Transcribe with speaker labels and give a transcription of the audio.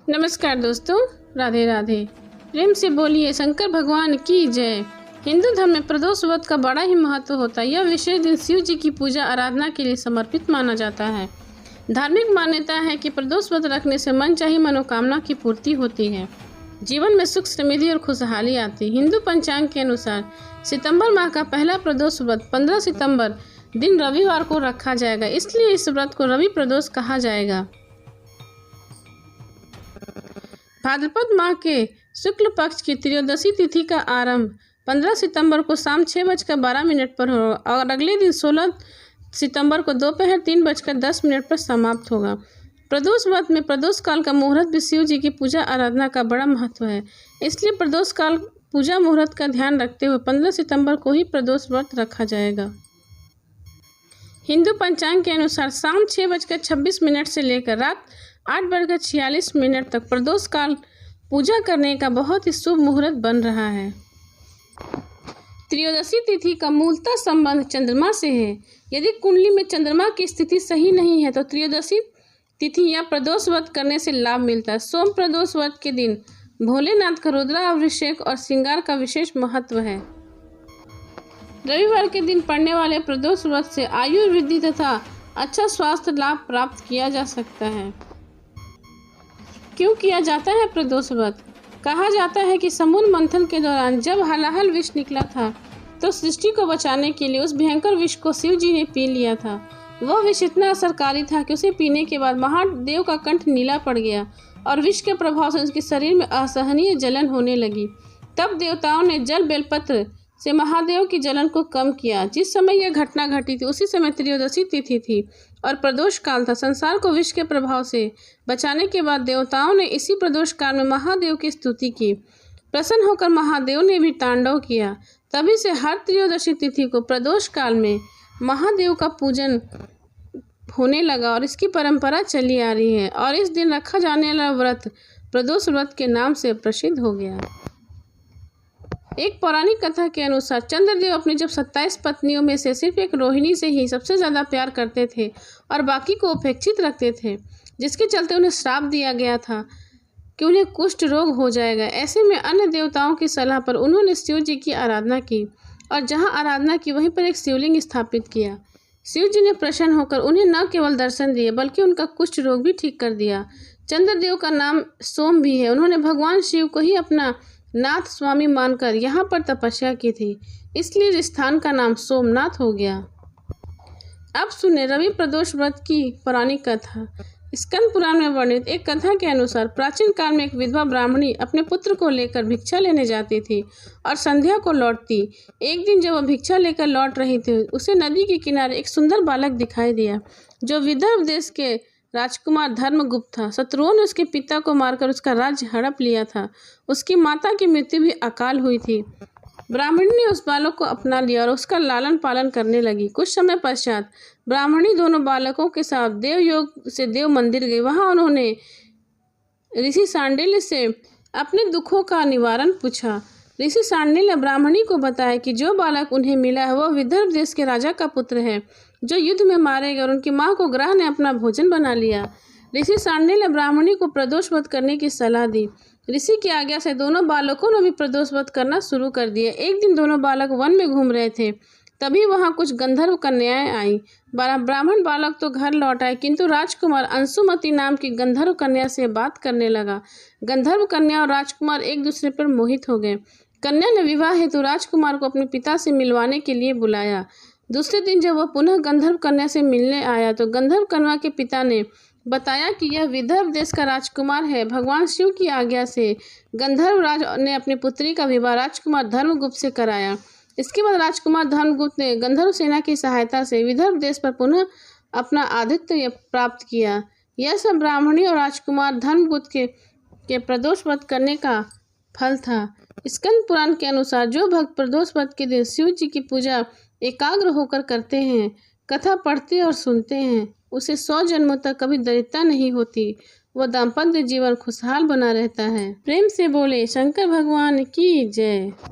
Speaker 1: नमस्कार दोस्तों, राधे राधे। प्रेम से बोलिए शंकर भगवान की जय। हिंदू धर्म में प्रदोष व्रत का बड़ा ही महत्व होता है। यह विशेष दिन शिव जी की पूजा आराधना के लिए समर्पित माना जाता है। धार्मिक मान्यता है कि प्रदोष व्रत रखने से मनचाही मनोकामना की पूर्ति होती है, जीवन में सुख समृद्धि और खुशहाली आती है। हिंदू पंचांग के अनुसार सितंबर माह का पहला प्रदोष व्रत 15 सितंबर दिन रविवार को रखा जाएगा, इसलिए इस व्रत को रवि प्रदोष कहा जाएगा। भाद्रपद माह के शुक्ल पक्ष की त्रयोदशी तिथि का आरंभ 15 सितंबर को शाम 6:12 पर होगा और अगले दिन 16 सितंबर को दोपहर 3:10 पर समाप्त होगा। प्रदोष व्रत में प्रदोष काल का मुहूर्त भी शिव जी की पूजा आराधना का बड़ा महत्व है, इसलिए प्रदोष काल पूजा मुहूर्त का ध्यान रखते हुए 15 सितंबर को ही प्रदोष व्रत रखा जाएगा। हिंदू पंचांग के अनुसार शाम 6:26 से लेकर रात 8:46 तक प्रदोष काल पूजा करने का बहुत ही शुभ मुहूर्त बन रहा है। त्रयोदशी तिथि का मूलतः संबंध चंद्रमा से है। यदि कुंडली में चंद्रमा की स्थिति सही नहीं है तो त्रयोदशी तिथि या प्रदोष व्रत करने से लाभ मिलता है। सोम प्रदोष व्रत के दिन भोलेनाथ का रुद्राभिषेक और श्रृंगार का विशेष महत्व है। रविवार के दिन पड़ने वाले प्रदोष व्रत से आयु वृद्धि तथा अच्छा स्वास्थ्य लाभ प्राप्त किया जा सकता है। क्यों किया जाता है प्रदोष व्रत? कहा जाता है कि समुद्र मंथन के दौरान जब हलाहल विष निकला था तो सृष्टि को बचाने के लिए उस भयंकर विष को शिव जी ने पी लिया था। वह विष इतना असरकारी था कि उसे पीने के बाद महादेव का कंठ नीला पड़ गया और विष के प्रभाव से उसके शरीर में असहनीय जलन होने लगी। तब देवताओं ने जल बेलपत्र से महादेव की जलन को कम किया। जिस समय यह घटना घटी थी उसी समय त्रयोदशी तिथि थी और प्रदोष काल था। संसार को विष के प्रभाव से बचाने के बाद देवताओं ने इसी प्रदोष काल में महादेव की स्तुति की। प्रसन्न होकर महादेव ने भी तांडव किया। तभी से हर त्रयोदशी तिथि को प्रदोष काल में महादेव का पूजन होने लगा और इसकी परंपरा चली आ रही है और इस दिन रखा जाने वाला व्रत प्रदोष व्रत के नाम से प्रसिद्ध हो गया। एक पौराणिक कथा के अनुसार चंद्रदेव अपनी जब 27 पत्नियों में से सिर्फ एक रोहिणी से ही सबसे ज़्यादा प्यार करते थे और बाकी को उपेक्षित रखते थे, जिसके चलते उन्हें श्राप दिया गया था कि उन्हें कुष्ठ रोग हो जाएगा। ऐसे में अन्य देवताओं की सलाह पर उन्होंने शिव जी की आराधना की और जहाँ आराधना की वहीं पर एक शिवलिंग स्थापित किया। शिव जी ने प्रसन्न होकर उन्हें न केवल दर्शन दिए बल्कि उनका कुष्ठ रोग भी ठीक कर दिया। चंद्रदेव का नाम सोम भी है। उन्होंने भगवान शिव को ही अपना नाथ स्वामी मानकर यहाँ पर तपस्या की थी, इसलिए इस स्थान का नाम सोमनाथ हो गया। अब सुने रवि प्रदोष व्रत की पौराणिक कथा। स्कंद पुराण में वर्णित एक कथा के अनुसार प्राचीन काल में एक विधवा ब्राह्मणी अपने पुत्र को लेकर भिक्षा लेने जाती थी और संध्या को लौटती। एक दिन जब वह भिक्षा लेकर लौट रही थी उसे नदी के किनारे एक सुंदर बालक दिखाई दिया जो विदर्भ देश के राजकुमार धर्मगुप्त था। शत्रुओं ने उसके पिता को मारकर उसका राज्य हड़प लिया था। उसकी माता की मृत्यु भी अकाल हुई थी। ब्राह्मणी ने उस बालक को अपना लिया और उसका लालन पालन करने लगी। कुछ समय पश्चात ब्राह्मणी दोनों बालकों के साथ देवयोग से देव मंदिर गई। वहां उन्होंने ऋषि सांडिल्य से अपने दुखों का निवारण पूछा। ऋषि सांडिल्य ने ब्राह्मणी को बताया कि जो बालक उन्हें मिला है वह विदर्भ देश के राजा का पुत्र है जो युद्ध में मारे गए और उनकी माँ को ग्रह ने अपना भोजन बना लिया। ऋषि सांडिल्य ने ब्राह्मणी को प्रदोष व्रत करने की सलाह दी। ऋषि की आज्ञा से दोनों बालकों ने भी प्रदोष व्रत करना शुरू कर दिया। एक दिन दोनों बालक वन में घूम रहे थे, तभी वहां कुछ गंधर्व कन्याएं आईं। ब्राह्मण बालक तो घर लौट आए, किंतु राजकुमार अंशुमति नाम की गंधर्व कन्या से बात करने लगा। गंधर्व कन्या और राजकुमार एक दूसरे पर मोहित हो गए। कन्या ने विवाह हेतु राजकुमार को अपने पिता से मिलवाने के लिए बुलाया। दूसरे दिन जब वह पुनः गंधर्व कन्या से मिलने आया तो गंधर्व कन्या के पिता ने बताया कि यह विदर्भ देश का राजकुमार है। भगवान शिव की आज्ञा से गंधर्व राज ने अपनी पुत्री का विवाह राजकुमार धर्मगुप्त से कराया। इसके बाद राजकुमार धर्मगुप्त ने गंधर्व सेना की सहायता से विदर्भ देश पर पुनः अपना आधिपत्य प्राप्त किया। यह सब ब्राह्मणी और राजकुमार धर्मगुप्त के प्रदोष व्रत करने का फल था। स्कंद पुराण के अनुसार जो भक्त प्रदोष व्रत के दिन शिव जी की पूजा एकाग्र होकर करते हैं, कथा पढ़ते और सुनते हैं, उसे 100 जन्मों तक कभी दरिद्रता नहीं होती। वह दाम्पत्य जीवन खुशहाल बना रहता है। प्रेम से बोले शंकर भगवान की जय।